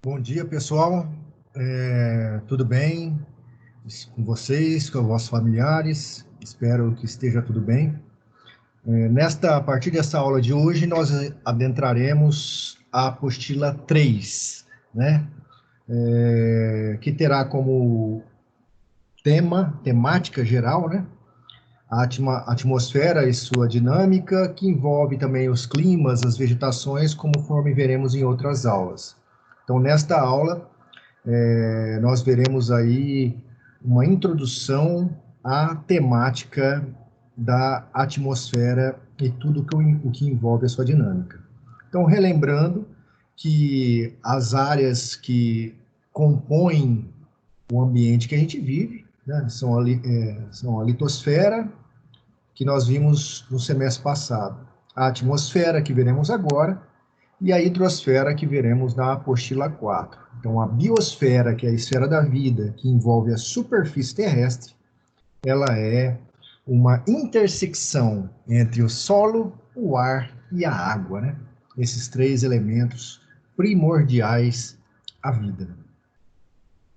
Bom dia, pessoal. Tudo bem com vocês, com os vossos familiares? Espero que esteja tudo bem. A partir dessa aula de hoje, nós adentraremos a apostila 3, né? Que terá como temática geral, né? A atmosfera e sua dinâmica, que envolve também os climas, as vegetações, conforme veremos em outras aulas. Então, nesta aula, nós veremos aí uma introdução à temática da atmosfera e tudo o que envolve a sua dinâmica. Então, relembrando que as áreas que compõem o ambiente que a gente vive, né, são a litosfera, que nós vimos no semestre passado, a atmosfera, que veremos agora, e a hidrosfera, que veremos na apostila 4. Então, a biosfera, que é a esfera da vida, que envolve a superfície terrestre, ela é uma intersecção entre o solo, o ar e a água, né? Esses três elementos primordiais à vida.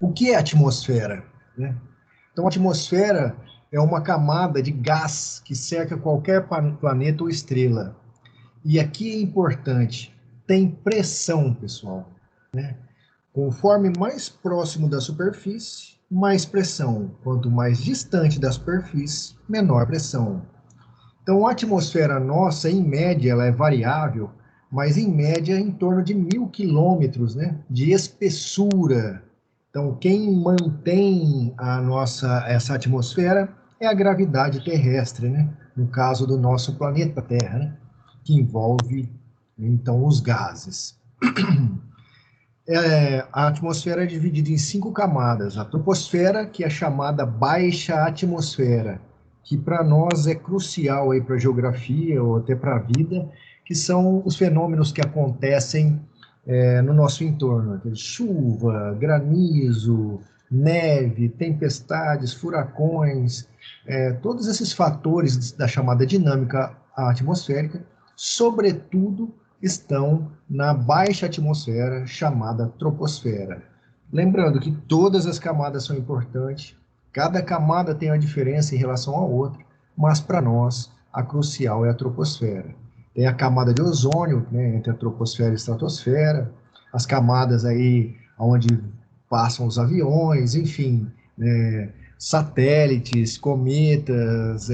O que é a atmosfera, né? Então, a atmosfera é uma camada de gás que cerca qualquer planeta ou estrela. E aqui é importante, tem pressão, pessoal, né? Conforme mais próximo da superfície, mais pressão. Quanto mais distante da superfície, menor pressão. Então, a atmosfera nossa, em média, ela é variável, mas em média em torno de 1.000 quilômetros, né, de espessura. Então, quem mantém essa atmosfera é a gravidade terrestre, né? No caso do nosso planeta Terra, né? Que envolve, então, os gases. A atmosfera é dividida em 5 camadas. A troposfera, que é chamada baixa atmosfera, que para nós é crucial para a geografia ou até para a vida, que são os fenômenos que acontecem no nosso entorno. Chuva, granizo, neve, tempestades, furacões, todos esses fatores da chamada dinâmica atmosférica, sobretudo estão na baixa atmosfera, chamada troposfera. Lembrando que todas as camadas são importantes, cada camada tem uma diferença em relação à outra, mas para nós a crucial é a troposfera. Tem a camada de ozônio, né, entre a troposfera e a estratosfera, as camadas aí onde passam os aviões, enfim, satélites, cometas,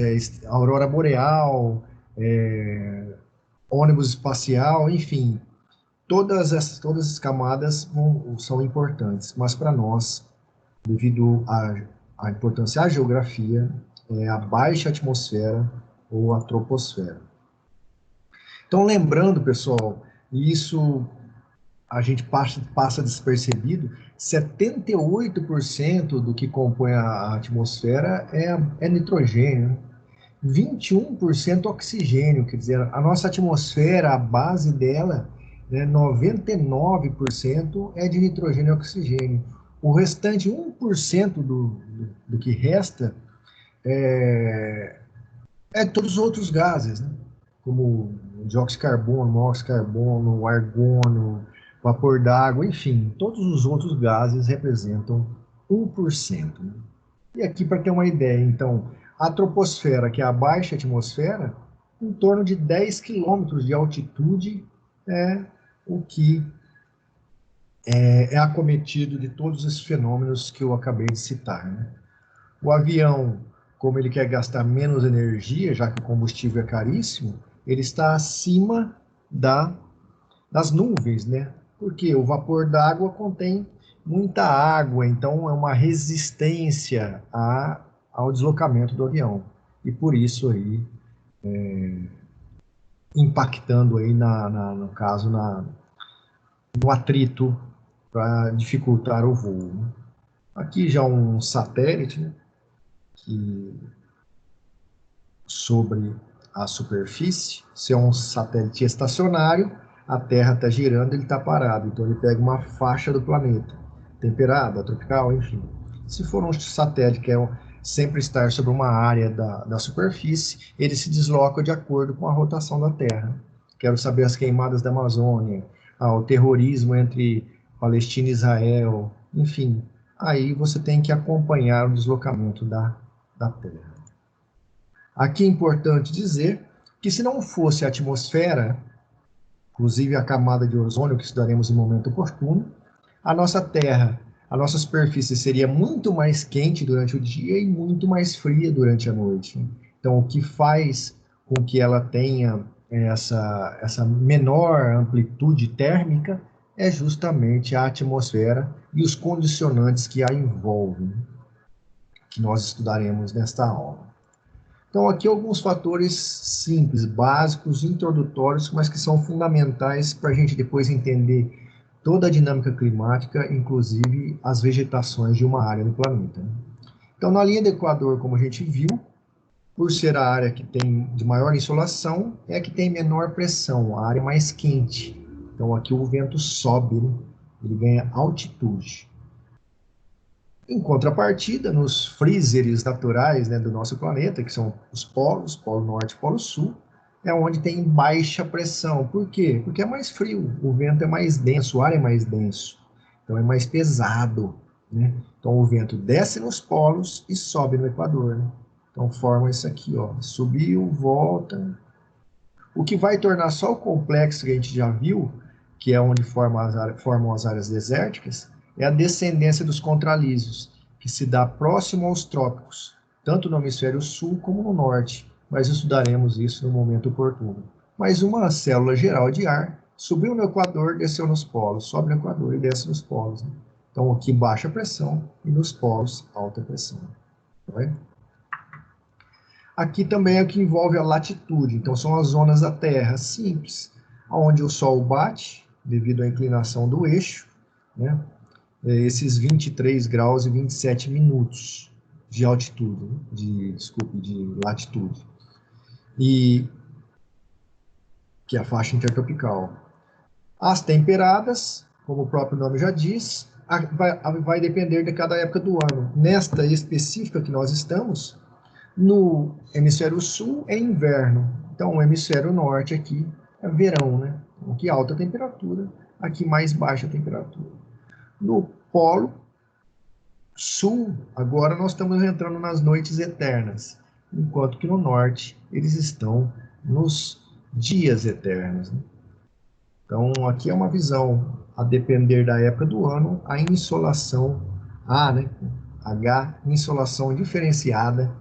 aurora boreal, ônibus espacial, enfim, todas essas camadas são importantes, mas para nós, devido à importância à geografia, é a baixa atmosfera ou a troposfera. Então, lembrando, pessoal, isso a gente passa despercebido, 78% do que compõe a atmosfera é nitrogênio, 21% oxigênio, quer dizer, a nossa atmosfera, a base dela, né, 99% é de nitrogênio e oxigênio. O restante 1% do que resta é todos os outros gases, né? Como dióxido de carbono, monóxido de carbono, argônio, vapor d'água, enfim, todos os outros gases representam 1%. Né? E aqui, para ter uma ideia, então, a troposfera, que é a baixa atmosfera, em torno de 10 quilômetros de altitude é o que é acometido de todos esses fenômenos que eu acabei de citar. Né? O avião, como ele quer gastar menos energia, já que o combustível é caríssimo, ele está acima das nuvens, né? Porque o vapor d'água contém muita água, então é uma resistência ao deslocamento do avião. E por isso aí, impactando aí, no caso, no atrito para dificultar o voo. Né? Aqui já um satélite, né, sobre a superfície, se é um satélite estacionário, a Terra está girando, ele está parado, então ele pega uma faixa do planeta, temperada, tropical, enfim. Se for um satélite que sempre estar sobre uma área da superfície, ele se desloca de acordo com a rotação da Terra. Quero saber as queimadas da Amazônia, o terrorismo entre Palestina e Israel, enfim, aí você tem que acompanhar o deslocamento da Terra. Aqui é importante dizer que se não fosse a atmosfera, inclusive a camada de ozônio, que estudaremos em momento oportuno, a nossa Terra, a nossa superfície seria muito mais quente durante o dia e muito mais fria durante a noite. Então, o que faz com que ela tenha essa menor amplitude térmica é justamente a atmosfera e os condicionantes que a envolvem, que nós estudaremos nesta aula. Então, aqui alguns fatores simples, básicos, introdutórios, mas que são fundamentais para a gente depois entender toda a dinâmica climática, inclusive as vegetações de uma área do planeta. Então, na linha do Equador, como a gente viu, por ser a área que tem de maior insolação, é a que tem menor pressão, a área mais quente. Então, aqui o vento sobe, né? Ele ganha altitude. Em contrapartida, nos freezers naturais, né, do nosso planeta, que são os polos, Polo Norte e Polo Sul, é onde tem baixa pressão. Por quê? Porque é mais frio, o vento é mais denso, o ar é mais denso, então é mais pesado, né? Então o vento desce nos polos e sobe no Equador, né? Então forma isso aqui, ó, subiu, volta. O que vai tornar só o complexo que a gente já viu, que é onde formam as áreas desérticas, é a descendência dos contralísios, que se dá próximo aos trópicos, tanto no hemisfério sul como no norte, mas estudaremos isso no momento oportuno. Mas uma célula geral de ar subiu no Equador, desceu nos polos, sobe no Equador e desce nos polos. Né? Então aqui baixa pressão e nos polos alta pressão. Tá vendo? Aqui também é o que envolve a latitude, então são as zonas da Terra simples, onde o Sol bate, devido à inclinação do eixo, né? Esses 23 graus e 27 minutos de altitude, de latitude, e que é a faixa intertropical. As temperadas, como o próprio nome já diz, vai depender de cada época do ano. Nesta específica que nós estamos, no hemisfério sul é inverno, então o hemisfério norte aqui é verão, né? Aqui alta temperatura, aqui mais baixa temperatura. No polo sul, agora nós estamos entrando nas noites eternas, enquanto que no norte eles estão nos dias eternos. Né? Então aqui é uma visão, a depender da época do ano, a insolação A, né? H, insolação diferenciada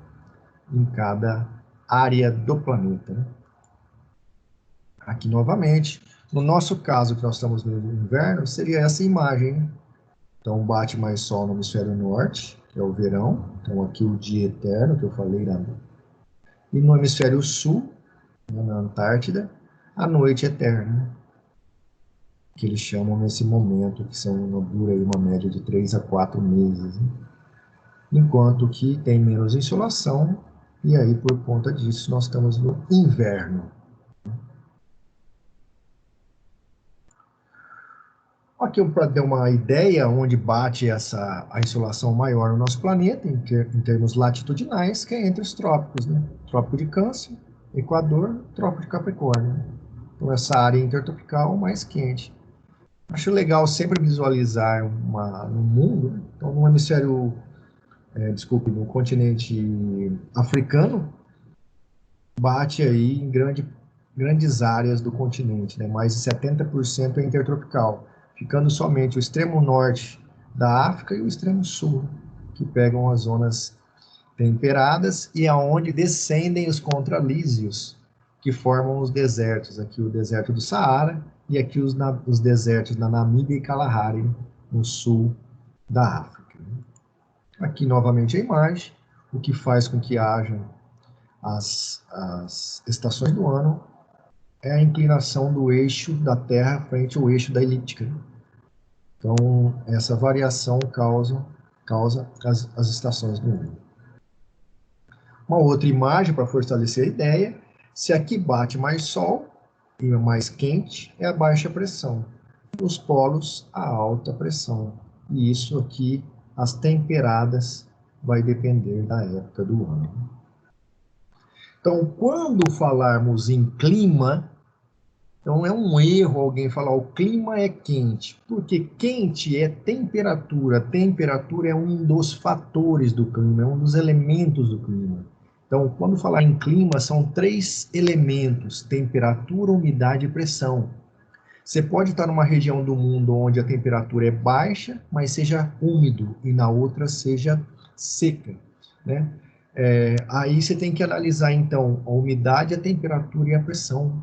em cada área do planeta. Né? Aqui novamente, no nosso caso que nós estamos no inverno, seria essa imagem. Né? Então bate mais sol no hemisfério norte, que é o verão, então aqui o dia eterno que eu falei, né? E no hemisfério sul, né, na Antártida, a noite eterna, né? Que eles chamam nesse momento, que dura aí uma média de 3 a 4 meses. Né? Enquanto que tem menos insolação, e aí por conta disso nós estamos no inverno. Aqui para ter uma ideia onde bate a insolação maior no nosso planeta, em termos latitudinais, que é entre os trópicos, né? Trópico de Câncer, Equador, Trópico de Capricórnio. Né? Então, essa área intertropical mais quente. Acho legal sempre visualizar no mundo, né? Então, no hemisfério, no continente africano, bate aí em grandes áreas do continente, né? Mais de 70% é intertropical, ficando somente o extremo norte da África e o extremo sul, que pegam as zonas temperadas e aonde descendem os contralísios, que formam os desertos, aqui o deserto do Saara e aqui os desertos da Namíbia e Kalahari, no sul da África. Aqui novamente a imagem, o que faz com que haja as estações do ano é a inclinação do eixo da Terra frente ao eixo da elíptica. Então, essa variação causa as estações do ano. Uma outra imagem para fortalecer a ideia, se aqui bate mais sol e é mais quente, é a baixa pressão. Nos polos, a alta pressão. E isso aqui, as temperadas, vai depender da época do ano. Então, quando falarmos em clima, Então, é um erro alguém falar o clima é quente, porque quente é temperatura. Temperatura é um dos fatores do clima, é um dos elementos do clima. Então, quando falar em clima, são 3 elementos: temperatura, umidade e pressão. Você pode estar numa região do mundo onde a temperatura é baixa, mas seja úmido, e na outra seja seca, né? Aí você tem que analisar, então, a umidade, a temperatura e a pressão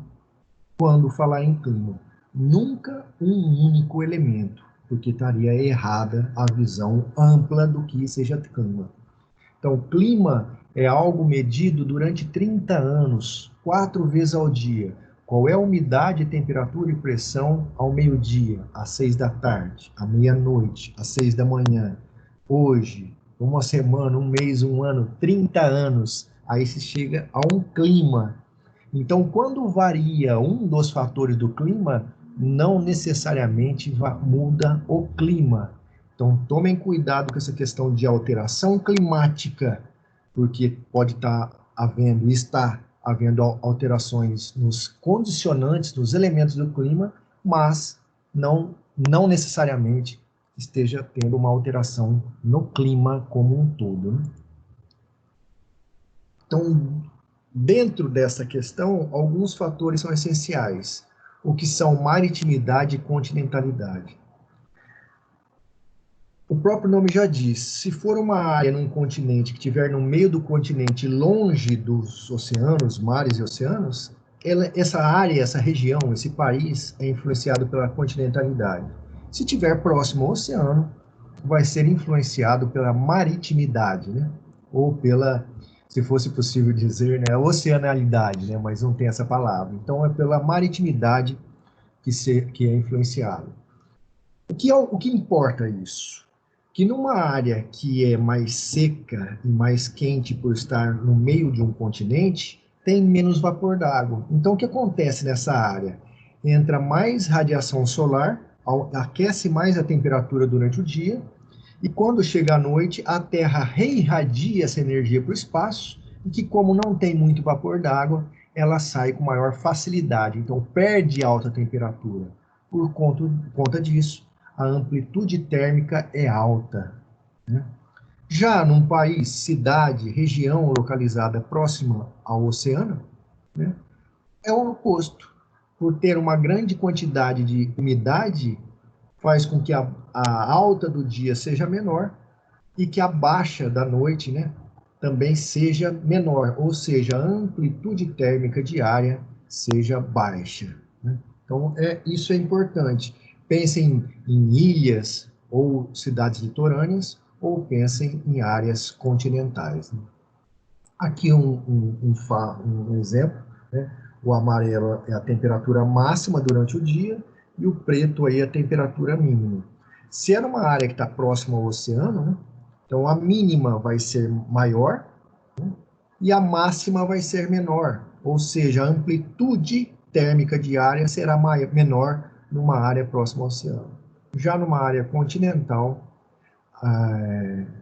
quando falar em clima. Nunca um único elemento, porque estaria errada a visão ampla do que seja clima. Então, clima é algo medido durante 30 anos, 4 vezes ao dia. Qual é a umidade, temperatura e pressão ao meio-dia, às 6 da tarde, à meia-noite, às 6 da manhã. Hoje, uma semana, um mês, um ano, 30 anos, aí se chega a um clima. Então, quando varia um dos fatores do clima, não necessariamente muda o clima. Então, tomem cuidado com essa questão de alteração climática, porque pode estar havendo, está havendo alterações nos condicionantes, nos elementos do clima, mas não necessariamente esteja tendo uma alteração no clima como um todo, né? Então, dentro dessa questão, alguns fatores são essenciais, o que são maritimidade e continentalidade. O próprio nome já diz, se for uma área num continente que estiver no meio do continente, longe dos oceanos, mares e oceanos, essa área, essa região, esse país é influenciado pela continentalidade. Se estiver próximo ao oceano, vai ser influenciado pela maritimidade, né? Ou pela, se fosse possível dizer, né, oceanalidade, né? Mas não tem essa palavra. Então é pela maritimidade que é influenciado. O que importa isso? Que numa área que é mais seca e mais quente por estar no meio de um continente, tem menos vapor d'água. Então, o que acontece nessa área? Entra mais radiação solar, aquece mais a temperatura durante o dia, e quando chega à noite, a Terra reirradia essa energia para o espaço, e que, como não tem muito vapor d'água, ela sai com maior facilidade. Então, perde alta temperatura. Por conta disso, a amplitude térmica é alta, né? Já num país, cidade, região localizada próxima ao oceano, né, é o oposto. Por ter uma grande quantidade de umidade, faz com que a alta do dia seja menor e que a baixa da noite, né, também seja menor, ou seja, a amplitude térmica diária seja baixa, né? Então, isso é importante. Pensem em ilhas ou cidades litorâneas, ou pensem em áreas continentais, né? Aqui um exemplo, né? O amarelo é a temperatura máxima durante o dia e o preto aí é a temperatura mínima. Se é numa área que está próxima ao oceano, né? Então a mínima vai ser maior, né? E a máxima vai ser menor, ou seja, a amplitude térmica diária será menor numa área próxima ao oceano. Já numa área continental,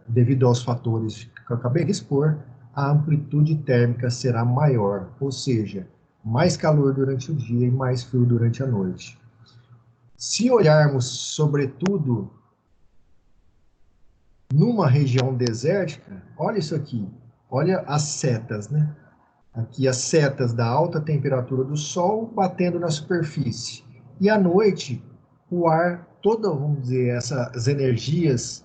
devido aos fatores que eu acabei de expor, a amplitude térmica será maior, ou seja, mais calor durante o dia e mais frio durante a noite. Se olharmos, sobretudo, numa região desértica, olha isso aqui, olha as setas, né? Aqui as setas da alta temperatura do Sol batendo na superfície. E à noite, o ar, vamos dizer, essas energias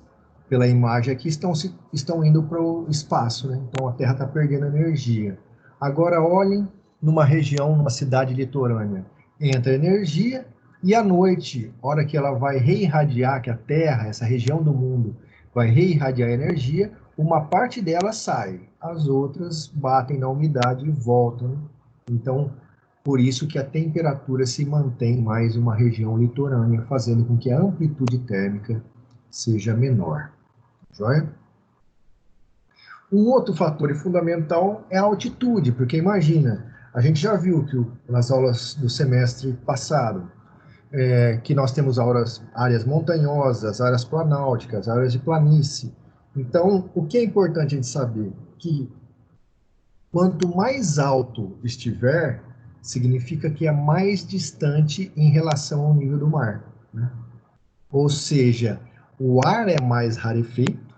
pela imagem aqui estão indo para o espaço, né? Então a Terra está perdendo energia. Agora olhem numa região, numa cidade litorânea, entra energia e à noite, hora que ela vai reirradiar, que a Terra, essa região do mundo, vai reirradiar energia, uma parte dela sai, as outras batem na umidade e voltam. Então, por isso que a temperatura se mantém mais em uma região litorânea, fazendo com que a amplitude térmica seja menor. Joia? Um outro fator fundamental é a altitude, porque imagina, a gente já viu que nas aulas do semestre passado, que nós temos áreas montanhosas, áreas planálticas, áreas de planície. Então, o que é importante a gente saber? Que quanto mais alto estiver, significa que é mais distante em relação ao nível do mar, né? Ou seja, o ar é mais rarefeito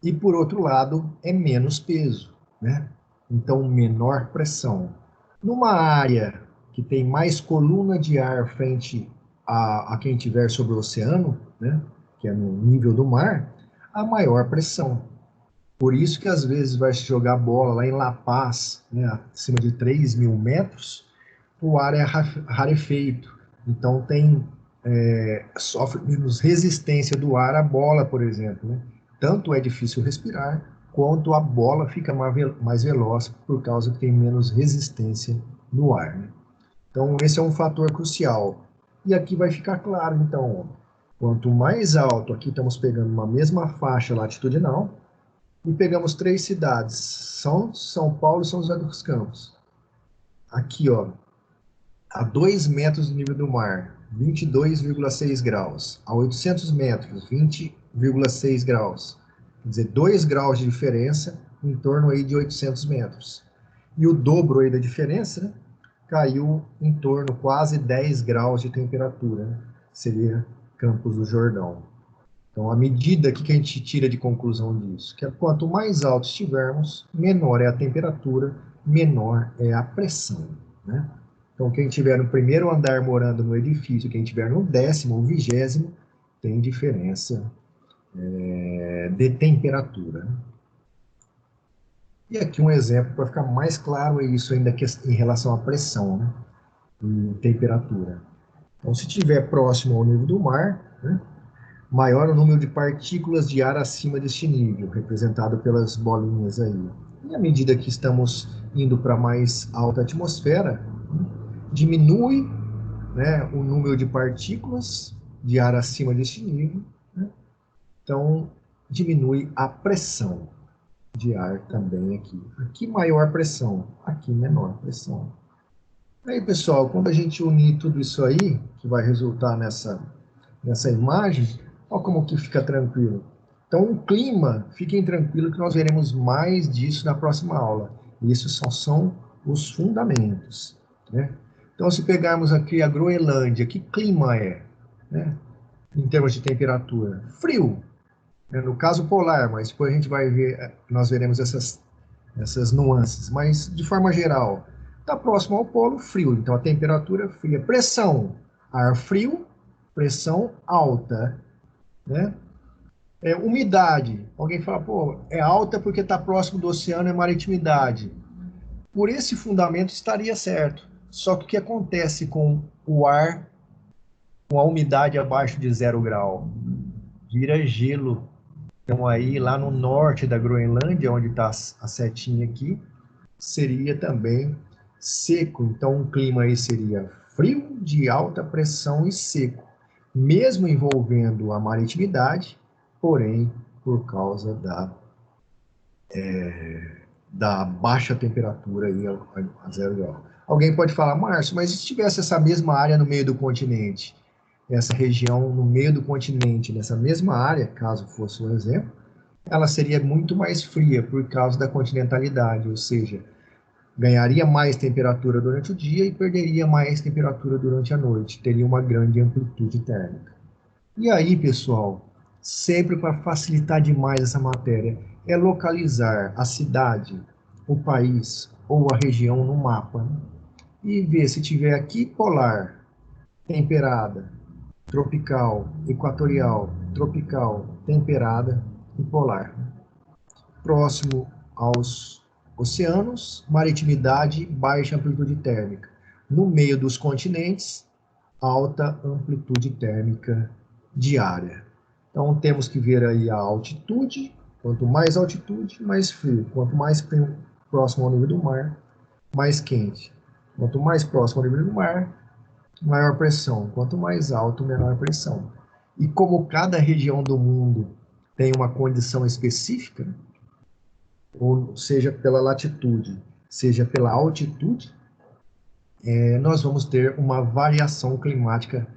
e, por outro lado, é menos peso, né? Então, menor pressão. Numa área que tem mais coluna de ar frente a quem estiver sobre o oceano, né? Que é no nível do mar, a maior pressão. Por isso que às vezes vai se jogar bola lá em La Paz, né, acima de 3.000 metros, o ar é rarefeito. Então sofre menos resistência do ar à bola, por exemplo, né? Tanto é difícil respirar, quanto a bola fica mais veloz por causa que tem menos resistência no ar, né? Então esse é um fator crucial. E aqui vai ficar claro, então, quanto mais alto, aqui estamos pegando uma mesma faixa latitudinal, e pegamos 3 cidades, São Paulo e São José dos Campos. Aqui, ó, a 2 metros do nível do mar, 22,6 graus. A 800 metros, 20,6 graus. Quer dizer, 2 graus de diferença em torno aí de 800 metros. E o dobro aí da diferença, né, caiu em torno quase 10 graus de temperatura, né? Seria Campos do Jordão. Então, a medida que a gente tira de conclusão disso, que é quanto mais alto estivermos, menor é a temperatura, menor é a pressão, né? Então, quem estiver no primeiro andar morando no edifício, quem estiver no 10º ou 20º, tem diferença de temperatura, né? E aqui um exemplo para ficar mais claro é isso ainda em relação à pressão, né? E temperatura. Então, se estiver próximo ao nível do mar, né, maior o número de partículas de ar acima deste nível, representado pelas bolinhas aí. E à medida que estamos indo para mais alta atmosfera, diminui, né, o número de partículas de ar acima deste nível, né? Então diminui a pressão de ar também aqui. Aqui maior pressão, aqui menor pressão. Aí, pessoal, quando a gente unir tudo isso aí, que vai resultar nessa imagem, olha como que fica tranquilo. Então, o clima, fiquem tranquilos que nós veremos mais disso na próxima aula. Isso são os fundamentos, né? Então, se pegarmos aqui a Groenlândia, que clima é, né, em termos de temperatura? Frio, né, no caso polar, mas depois a gente vai ver, nós veremos essas nuances. Mas, de forma geral, está próximo ao polo, frio. Então, a temperatura é fria. Pressão, ar frio, pressão alta, né? Umidade. Alguém fala, pô, é alta porque está próximo do oceano, é maritimidade. Por esse fundamento estaria certo. Só que o que acontece com o ar, com a umidade abaixo de 0 grau? Vira gelo. Então aí, lá no norte da Groenlândia, onde está a setinha aqui, seria também seco. Então o clima aí seria frio, de alta pressão e seco, mesmo envolvendo a maritimidade, porém por causa da baixa temperatura aí a 0 grau. Alguém pode falar, Márcio, mas se tivesse essa mesma área no meio do continente, essa região no meio do continente, nessa mesma área, caso fosse um exemplo, ela seria muito mais fria por causa da continentalidade, ou seja, ganharia mais temperatura durante o dia e perderia mais temperatura durante a noite, teria uma grande amplitude térmica. E aí, pessoal, sempre para facilitar demais essa matéria, é localizar a cidade, o país ou a região no mapa, né? E ver se tiver aqui polar, temperada, tropical, equatorial, tropical, temperada e polar. Próximo aos oceanos, maritimidade, baixa amplitude térmica. No meio dos continentes, alta amplitude térmica diária. Então, temos que ver aí a altitude. Quanto mais altitude, mais frio. Quanto mais frio, próximo ao nível do mar, mais quente. Quanto mais próximo ao nível do mar, maior pressão. Quanto mais alto, menor pressão. E como cada região do mundo tem uma condição específica, ou seja pela latitude, seja pela altitude, nós vamos ter uma variação climática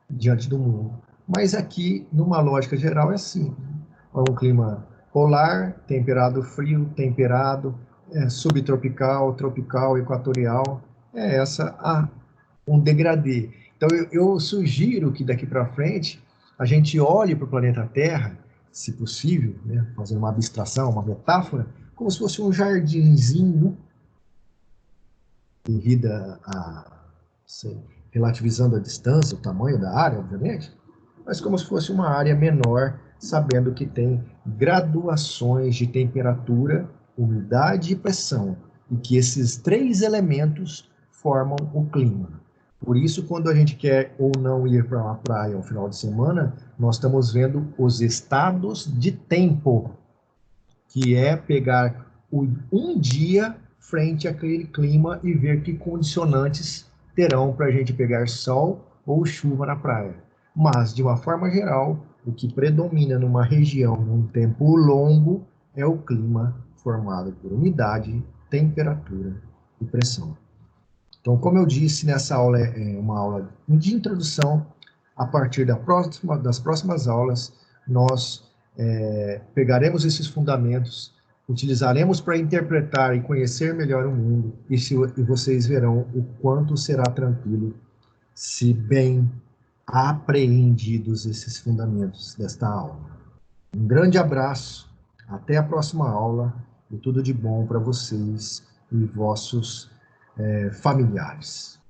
diante do mundo. Mas aqui, numa lógica geral, é simples. É um clima polar, temperado frio, temperado, subtropical, tropical, equatorial. é um degradê. Então, eu sugiro que daqui para frente a gente olhe para o planeta Terra, se possível, né, fazer uma abstração, uma metáfora, como se fosse um jardinzinho, devido sei, relativizando a distância, o tamanho da área, obviamente, mas como se fosse uma área menor, sabendo que tem graduações de temperatura, umidade e pressão, e que esses três elementos formam o clima. Por isso, quando a gente quer ou não ir para uma praia ao final de semana, nós estamos vendo os estados de tempo, que é pegar um dia frente àquele clima e ver que condicionantes terão para a gente pegar sol ou chuva na praia. Mas, de uma forma geral, o que predomina numa região num tempo longo é o clima formado por umidade, temperatura e pressão. Então, como eu disse, nessa aula é uma aula de introdução. A partir das próximas aulas, nós pegaremos esses fundamentos, utilizaremos para interpretar e conhecer melhor o mundo, e vocês verão o quanto será tranquilo se bem apreendidos esses fundamentos desta aula. Um grande abraço, até a próxima aula, e tudo de bom para vocês e vossos familiares.